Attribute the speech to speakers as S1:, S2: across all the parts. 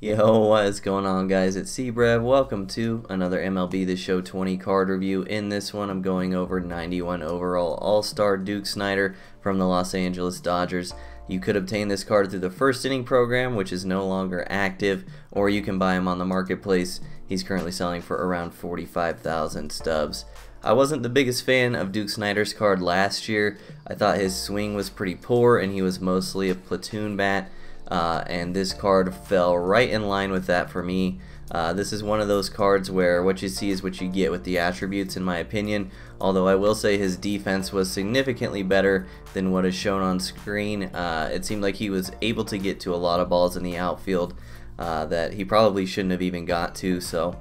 S1: Yo, what is going on, guys? It's C-Brev. Welcome to another MLB The Show 20 card review. In this one, I'm going over 91 overall All-Star Duke Snider from the Los Angeles Dodgers. You could obtain this card through the first inning program, which is no longer active, or you can buy him on the marketplace. He's currently selling for around 45,000 stubs. I wasn't the biggest fan of Duke Snider's card last year. I thought his swing was pretty poor, and he was mostly a platoon bat. And this card fell right in line with that for me. This is one of those cards where what you see is what you get with the attributes, in my opinion, although I will say his defense was significantly better than what is shown on screen. It seemed like he was able to get to a lot of balls in the outfield that he probably shouldn't have even got to, so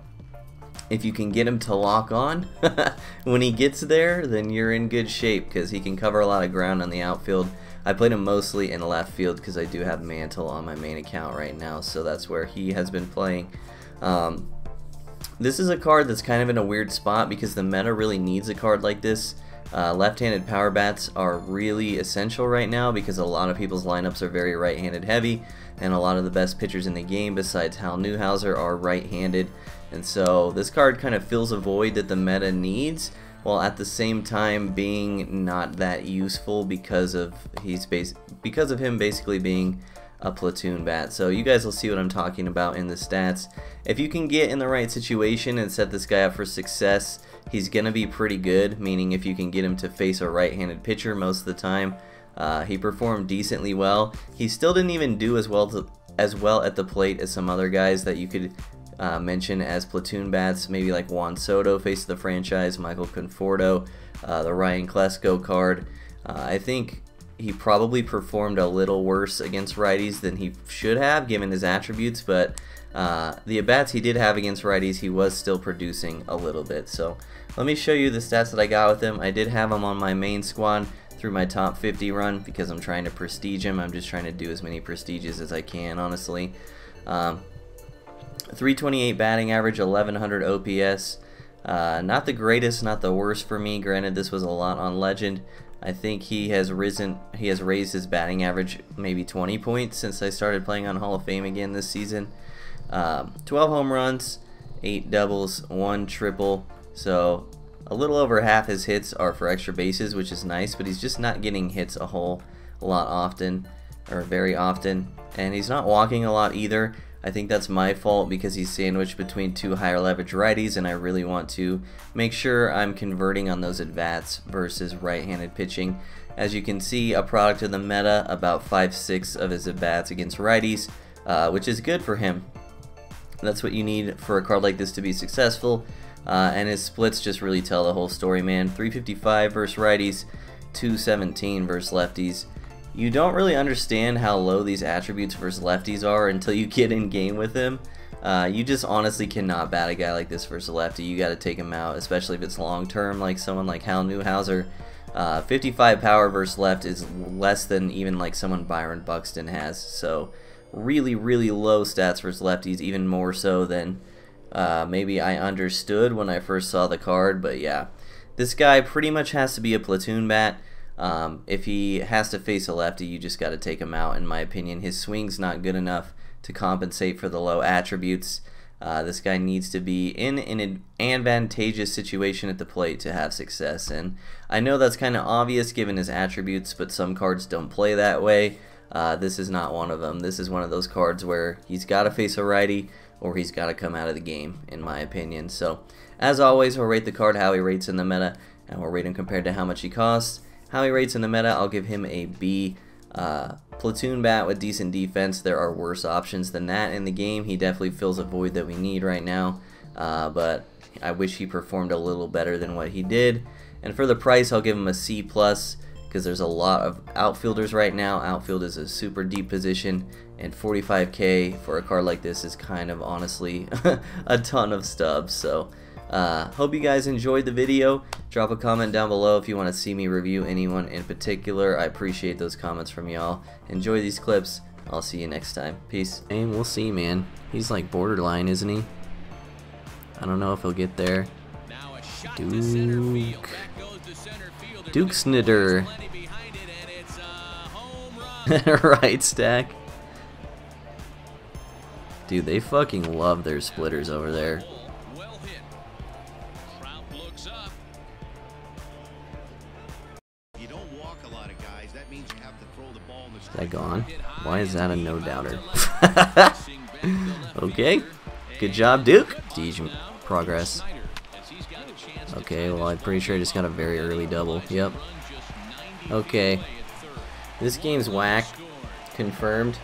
S1: if you can get him to lock on when he gets there, then you're in good shape because he can cover a lot of ground on the outfield. I played him mostly in left field because I do have Mantle on my main account right now, so that's where he has been playing. This is a card that's kind of in a weird spot because the meta really needs a card like this. Left-handed power bats are really essential right now because a lot of people's lineups are very right-handed heavy, and a lot of the best pitchers in the game besides Hal Newhouser are right-handed, and so this card kind of fills a void that the meta needs, while at the same time being not that useful because of him basically being a platoon bat. So you guys will see what I'm talking about in the stats. If you can get in the right situation and set this guy up for success, he's gonna be pretty good, meaning if you can get him to face a right-handed pitcher most of the time. He performed decently well. He still didn't even do as well at the plate as some other guys that you could mention as platoon bats, maybe like Juan Soto, face of the franchise, Michael Conforto, the Ryan Klesko card. I think he probably performed a little worse against righties than he should have given his attributes, but the at-bats he did have against righties, he was still producing a little bit. So let me show you the stats that I got with him. I did have him on my main squad through my top 50 run because I'm trying to prestige him. I'm just trying to do as many prestiges as I can, honestly. 328 batting average, 1100 OPS. Not the greatest, not the worst for me. Granted, this was a lot on Legend. I think he has raised his batting average maybe 20 points since I started playing on Hall of Fame again this season. 12 home runs, 8 doubles, 1 triple. So a little over half his hits are for extra bases, which is nice, but he's just not getting hits a whole lot often, or very often. And he's not walking a lot either. I think that's my fault because he's sandwiched between two higher leverage righties, and I really want to make sure I'm converting on those at-bats versus right-handed pitching. As you can see, a product of the meta, about 5/6 of his at-bats against righties, which is good for him. That's what you need for a card like this to be successful, and his splits just really tell the whole story, man. 355 versus righties, 217 versus lefties. You don't really understand how low these attributes versus lefties are until you get in game with him. You just honestly cannot bat a guy like this versus a lefty. You got to take him out, especially if it's long term, like someone like Hal Newhouser. 55 power versus left is less than even like someone Byron Buxton has. So really, really low stats versus lefties, even more so than maybe I understood when I first saw the card. But yeah, this guy pretty much has to be a platoon bat. If he has to face a lefty, you just got to take him out, in my opinion. His swing's not good enough to compensate for the low attributes. This guy needs to be in an advantageous situation at the plate to have success, and I know that's kind of obvious given his attributes, but some cards don't play that way. This is not one of them. This is one of those cards where he's got to face a righty or he's got to come out of the game, in my opinion. So as always, we'll rate the card how he rates in the meta, and we'll rate him compared to how much he costs. How he rates in the meta, I'll give him a B. Platoon bat with decent defense. There are worse options than that in the game. He definitely fills a void that we need right now, but I wish he performed a little better than what he did. And for the price, I'll give him a C+, because there's a lot of outfielders right now. Outfield is a super deep position, and 45K for a card like this is kind of honestly a ton of stubs. So hope you guys enjoyed the video. Drop a comment down below if you want to see me review anyone in particular. I appreciate those comments from y'all. Enjoy these clips. I'll see you next time. Peace. And we'll see, man. He's like borderline, isn't he? I don't know if he'll get there. Duke Snider. Right stack. Dude, they fucking love their splitters over there. Is that gone? Why is that a no-doubter? Okay. Good job, Duke. Siege progress. Okay, well, I'm pretty sure I just got a very early double. Yep. Okay. This game's whack. Confirmed.